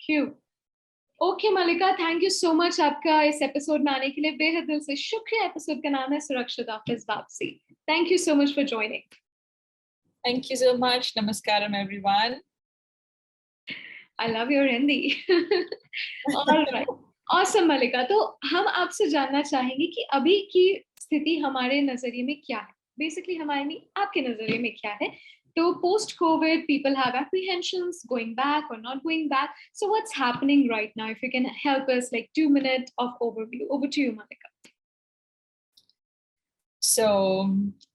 Phew. Okay Mallika, thank you so much आपका इस episode में आने के लिए बेहद दिल से शुक्रिया। एपिसोड का नाम है सुरक्षित ऑफिस वापसी। Thank you so much for joining. Thank you so much. Namaskaram, everyone. I love your Hindi. All right. Awesome मलिका, तो हम आपसे जानना चाहेंगे कि अभी की स्थिति हमारे नजरिए में क्या है। बेसिकली हमारे नहीं, आपके नजरिए में क्या है। तो post COVID, people have apprehensions going back or not going back. So what's happening right now? If you can help us, like 2 minutes of overview. Over to you, Mallika. So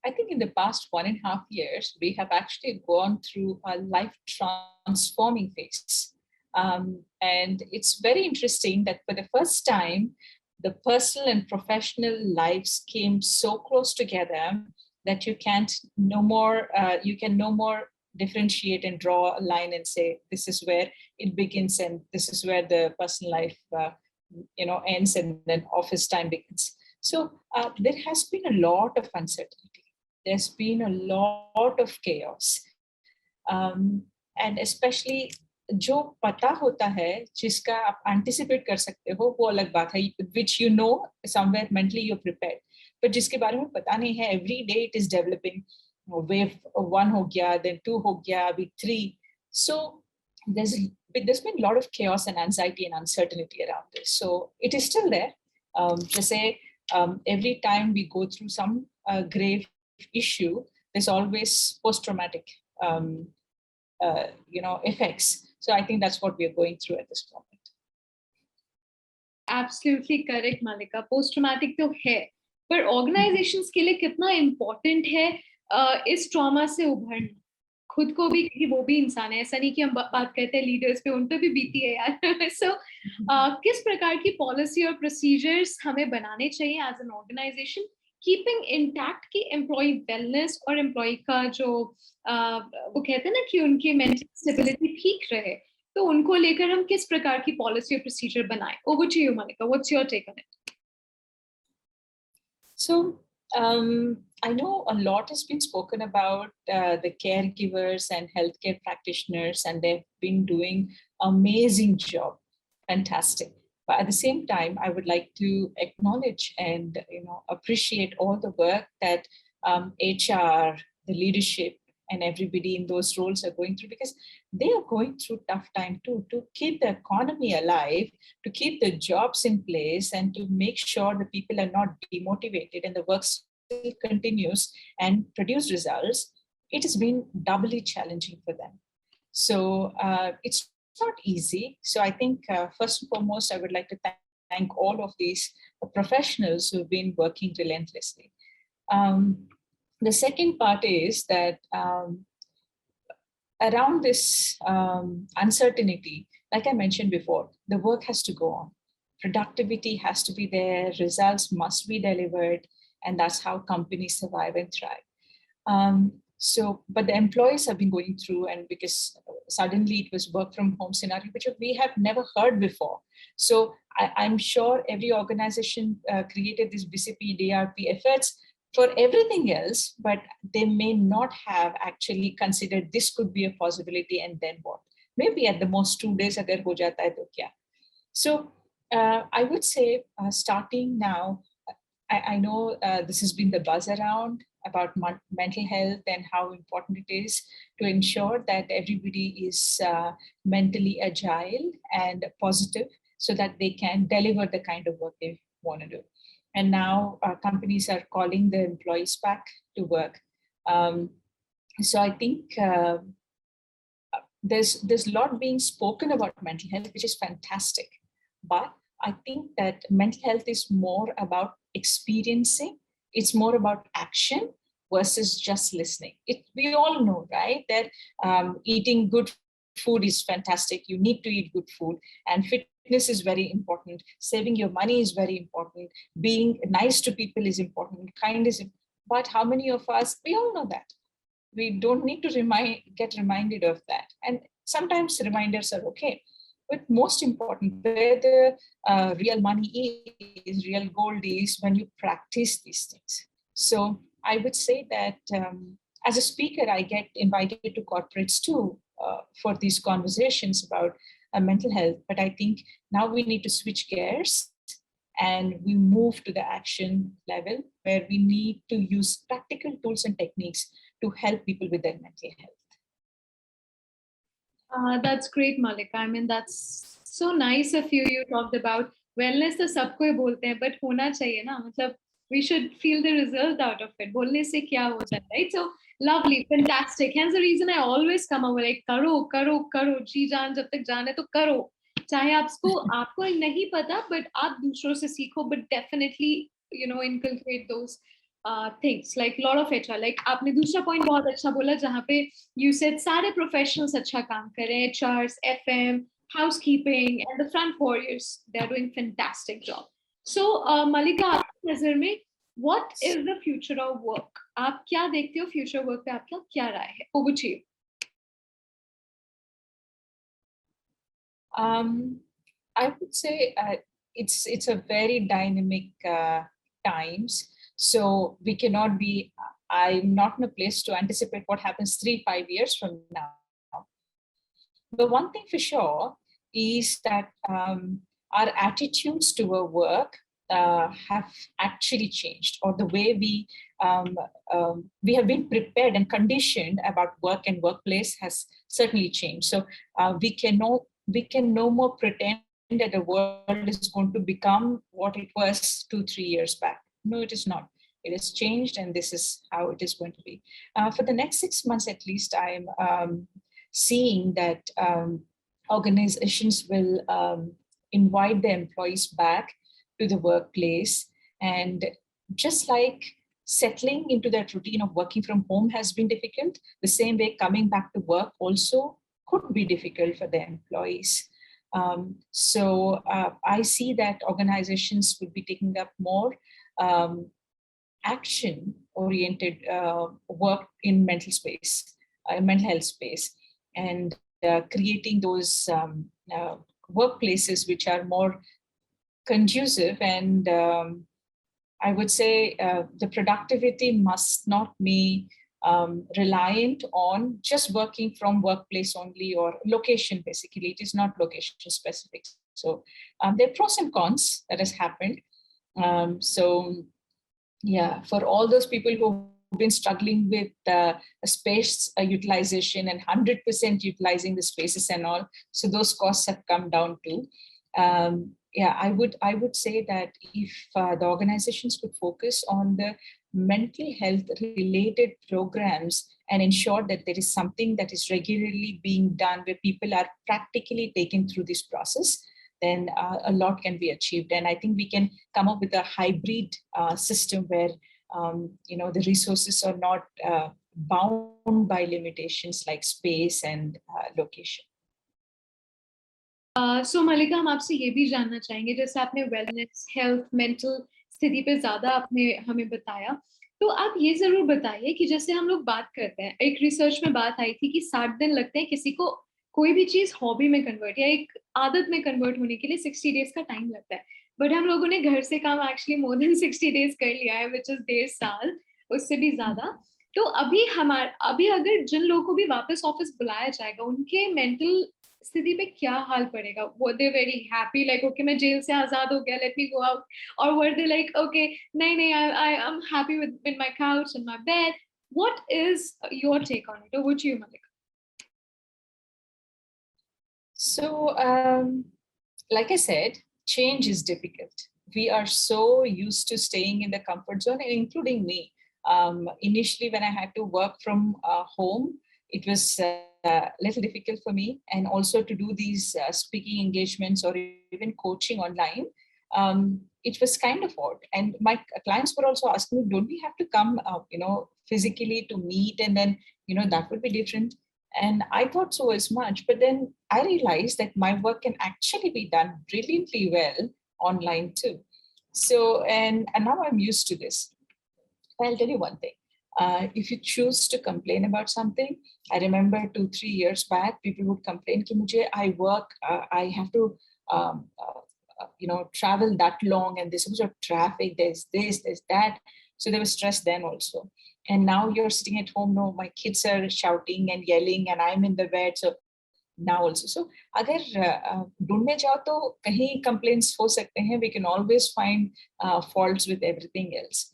I think in the past 1.5 years, we have actually gone through a life transforming phase. And it's very interesting that for the first time, the personal and professional lives came so close together that you can no more differentiate and draw a line and say, this is where it begins and this is where the personal life ends and then office time begins. So there has been a lot of uncertainty. There's been a lot of chaos. And especially जो पता होता है, जिसका आप anticipate कर सकते हो, वो अलग बात है, which you know somewhere mentally you're prepared. But जिसके बारे में पता नहीं है, every day it is developing. Wave 1 हो गया, then 2 हो गया, अभी 3. So there's been a lot of chaos and anxiety and uncertainty around this. So it is still there. Just every time we go through some grave issue, there's always post-traumatic effects. So I think that's what we are going through at this moment. Absolutely correct, Mallika. Post-traumatic तो है, पर organizations के लिए कितना important है इस trauma से उभरना। खुद को भी, क्योंकि वो भी इंसान है, ऐसा नहीं कि हम बात करते हैं लीडर्स पे, उन पे भी बीती है यार। So किस प्रकार की पॉलिसी और प्रोसीजर्स हमें बनाने चाहिए as an organization, keeping intact की एम्प्लॉय वेलनेस और एम्प्लॉय का जो वो कहते हैं ना कि उनकी मेंटल स्टेबिलिटी ठीक रहे, तो उनको लेकर हम किस प्रकार की पॉलिसी और प्रोसीजर बनाएं। Over to you Mallika, what's your take on it? So I know a lot has been spoken about the caregivers and healthcare practitioners, and they've been doing amazing job, fantastic. But at the same time, I would like to acknowledge and appreciate all the work that HR, the leadership, and everybody in those roles are going through, because they are going through tough time too, to keep the economy alive, to keep the jobs in place, and to make sure the people are not demotivated and the work still continues and produce results. It has been doubly challenging for them. So it's not easy. So I think first and foremost, I would like to thank all of these professionals who've been working relentlessly. The second part is that around this uncertainty, like I mentioned before, the work has to go on. Productivity has to be there, results must be delivered, and that's how companies survive and thrive. But the employees have been going through, and because suddenly it was work from home scenario, which we have never heard before. So I'm sure every organization created this BCP, DRP efforts for everything else, but they may not have actually considered this could be a possibility, and then what? Maybe at the most 2 days agar ho jata hai to kya? So I would say starting now, I know this has been the buzz around about mental health and how important it is to ensure that everybody is mentally agile and positive so that they can deliver the kind of work they want to do. And now companies are calling the employees back to work. So I think there's a lot being spoken about mental health, which is fantastic. But I think that mental health is more about experiencing. It's more about action versus just listening. We all know, right, that eating good food is fantastic. You need to eat good food, and fitness is very important. Saving your money is very important. Being nice to people is important. Kind is important. But how many of us, we all know that. We don't need to get reminded of that. And sometimes reminders are okay. But most important, where the real money is, real gold is when you practice these things. So I would say that as a speaker, I get invited to corporates too for these conversations about mental health. But I think now we need to switch gears and we move to the action level where we need to use practical tools and techniques to help people with their mental health. That's great, Mallika. I mean, that's so nice of you. You talked about wellness तो सबको ही बोलते हैं, but होना चाहिए ना, मतलब we should feel the result out of it. बोलने से क्या हो जाता है, right? So lovely, fantastic. Hence the reason I always come over like करो करो करो, जी जान जब तक जाने तो करो. चाहे आपको नहीं पता, but आप दूसरों से सीखो, but definitely inculcate those things like a lot of HR. Like आपने दूसरा point बहुत अच्छा बोला जहाँ पे you said सारे professionals अच्छा काम कर रहे हैं, HRs, FM, housekeeping, and the front warriors, they're doing fantastic job. So Mallika, आपकी नजर में what is the future of work? आप क्या देखते हो future work पे, आपका क्या राय है? Over to you. I would say it's a very dynamic times. So we cannot be, I'm not in a place to anticipate what happens 3-5 years from now. But one thing for sure is that our attitudes toward work have actually changed, or the way we have been prepared and conditioned about work and workplace has certainly changed. So we can no more pretend that the world is going to become what it was 2-3 years back. No, it is not. It has changed, and this is how it is going to be. For the next 6 months, at least, I'm seeing that organizations will invite their employees back to the workplace. And just like settling into that routine of working from home has been difficult, the same way coming back to work also could be difficult for the employees. So I see that organizations will be taking up more action-oriented work in mental health space, and creating those workplaces which are more conducive. And I would say the productivity must not be reliant on just working from workplace only or location. Basically, it is not location specific. So there are pros and cons that has happened. So yeah, for all those people who've been struggling with space utilization and 100% utilizing the spaces and all, so those costs have come down too. Yeah, I would say that if the organizations could focus on the mental health related programs and ensure that there is something that is regularly being done where people are practically taken through this process, then a lot can be achieved. And I think we can come up with a hybrid system where the resources are not bound by limitations like space and location. So Mallika, हम आपसे ये भी जानना चाहेंगे, जैसे आपने wellness, health, mental स्थिति पे ज़्यादा आपने हमें बताया, तो आप ये ज़रूर बताइए कि जैसे हम लोग बात करते हैं, एक रिसर्च में बात आई थी कि 60 दिन लगते हैं किसी को कोई भी चीज़ हॉबी में कन्वर्ट या एक आदत में कन्वर्ट होने के लिए 60 डेज का टाइम लगता है, बट हम लोगों ने घर से काम एक्चुअली मोर देन 60 डेज कर लिया है, विच इज 1.5 साल, उससे भी ज़्यादा. तो अभी अगर जिन लोगों को भी वापस ऑफिस बुलाया जाएगा, उनके मेंटल स्थिति पे क्या हाल पड़ेगा? Were they very happy like okay मैं जेल से आजाद हो गया, let me go out, or were they like okay नहीं I'm happy with my couch and my bed? What is your take on it? Over to you, Mallika. So like I said, change is difficult. We are so used to staying in the comfort zone, including me. Initially when I had to work from home, it was a little difficult for me, and also to do these speaking engagements or even coaching online, it was kind of odd. And my clients were also asking me, don't we have to come physically to meet, and then that would be different. And I thought so as much, but then I realized that my work can actually be done brilliantly well online too. So and now I'm used to this. I'll tell you one thing. If you choose to complain about something, I remember 2-3 years back, people would complain that I work, I have to travel that long, and there's so much of traffic, there's this, there's that. So there was stress then also. And now you're sitting at home, no, my kids are shouting and yelling and I'm in the bed. So now also. So agar ढूंढने जाओ तो कहीं complaints हो सकते हैं. We can always find faults with everything else.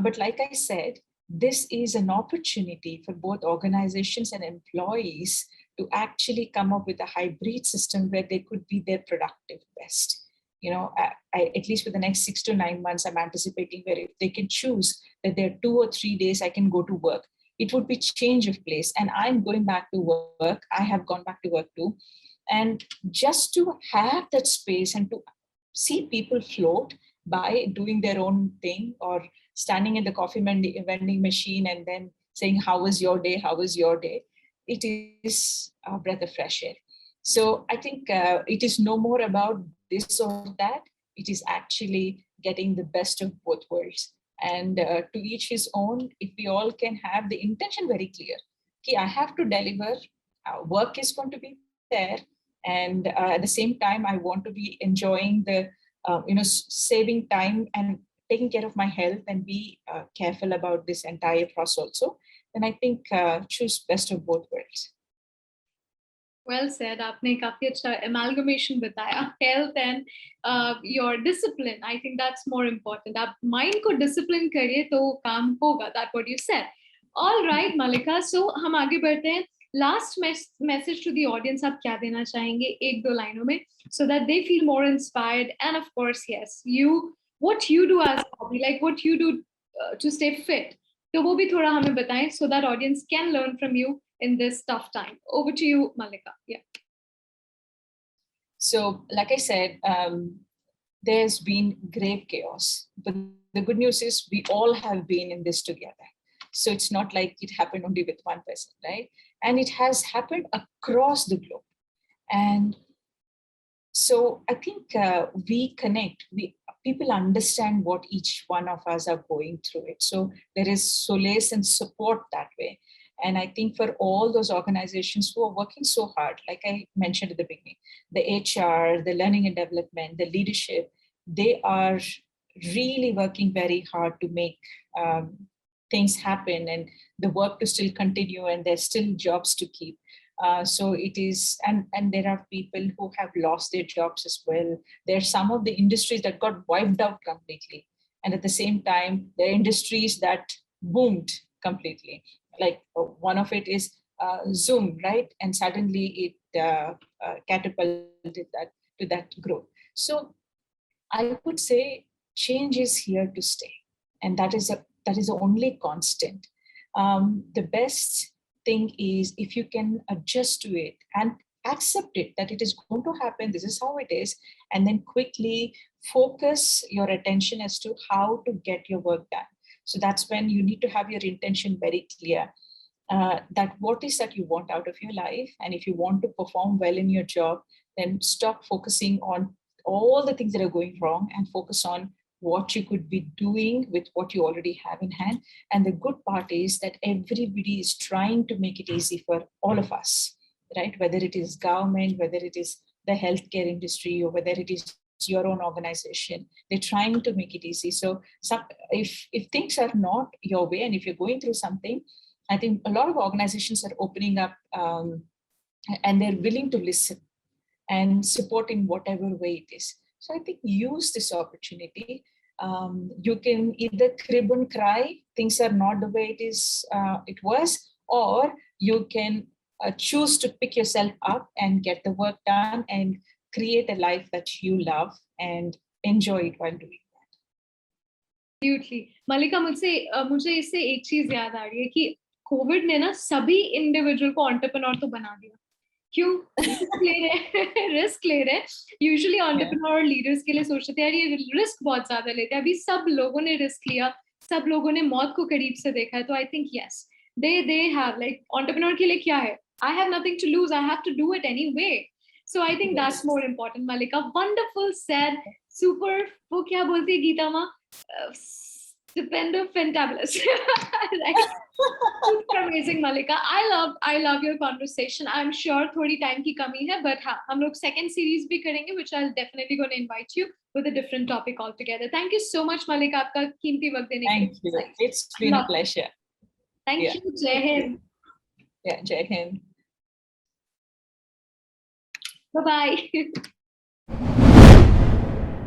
But like I said, this is an opportunity for both organizations and employees to actually come up with a hybrid system where they could be their productive best. You know, at least for the next 6 to 9 months, I'm anticipating where if they can choose that there are 2 or 3 days I can go to work, it would be change of place. And I'm going back to work. I have gone back to work too. And just to have that space and to see people float by doing their own thing or standing in the coffee vending machine and then saying, how was your day? How was your day? It is a breath of fresh air. So I think it is no more about this or that. It is actually getting the best of both worlds. And to each his own, if we all can have the intention very clear, okay, I have to deliver, work is going to be there. And at the same time, I want to be enjoying the, saving time and taking care of my health and be careful about this entire process also. Then I think choose best of both worlds. Well said. आपने काफी अच्छा amalgamation बताया. Health and your discipline. I think that's more important. आप mind को discipline करिए तो काम होगा. That's what you said. All right, Mallika. So हम आगे बढ़ते हैं. Last message to the audience. आप क्या देना चाहेंगे 1-2 लाइनों में, so that they feel more inspired. And of course, yes, what you do as a hobby, like what you do to stay fit. तो वो भी थोड़ा हमें बताएं, so that audience can learn from you in this tough time. Over to you, Mallika. Yeah. So, like I said, there's been grave chaos. But the good news is we all have been in this together. So it's not like it happened only with one person, right? And it has happened across the globe. And so I think we connect, people understand what each one of us are going through it. So there is solace and support that way. And I think for all those organizations who are working so hard, like I mentioned at the beginning, the HR, the learning and development, the leadership, they are really working very hard to make things happen and the work to still continue, and there's still jobs to keep. So it is, and there are people who have lost their jobs as well. There are some of the industries that got wiped out completely. And at the same time, there are industries that boomed completely. Like one of it is Zoom, right? And suddenly it catapulted to that growth. So I would say change is here to stay. And that is the only constant. The best thing is if you can adjust to it and accept it, that it is going to happen, this is how it is, and then quickly focus your attention as to how to get your work done. So that's when you need to have your intention very clear, that what is that you want out of your life. And if you want to perform well in your job, then stop focusing on all the things that are going wrong and focus on what you could be doing with what you already have in hand. And the good part is that everybody is trying to make it easy for all of us, right? Whether it is government, whether it is the healthcare industry, or whether it is your own organization, they're trying to make it easy. So if things are not your way, and if you're going through something, I think a lot of organizations are opening up and they're willing to listen and support in whatever way it is. So I think use this opportunity. You can either crib and cry, things are not the way it was, or you can choose to pick yourself up and get the work done and create a life that you love and enjoy it while doing that. Absolutely. Mallika, मुझे इससे एक चीज याद आ रही है कि Covid ने ना सभी इंडिविजुअल को एंटरप्रेन्योर तो बना दिया. क्यों? रिस्क ले रहे. यूजुअली एंटरप्रेन्योर और लीडर्स के लिए सोचते थे यार ये रिस्क बहुत ज्यादा लेते हैं. अभी सब लोगों ने रिस्क लिया, सब लोगों ने मौत को करीब से देखा है. तो I think yes, they have, like, entrepreneur के लिए क्या है? I have nothing to lose, I have to do it anyway. So I think that's more important. Mallika, wonderful said. Super. वो क्या बोलती है गीता माँ? Stupendo fantabulous. Right? Super amazing, Mallika. I love your conversation. I'm sure थोड़ी time की कमी है, but हाँ, हम लोग second series भी करेंगे, which I'll definitely going to invite you with a different topic altogether. Thank you so much, Mallika. आपका कीमती वक्त देने के लिए. Thank you. It's been a pleasure. Thank you. Jai Hind. Yeah, Jai Hind. Bye bye.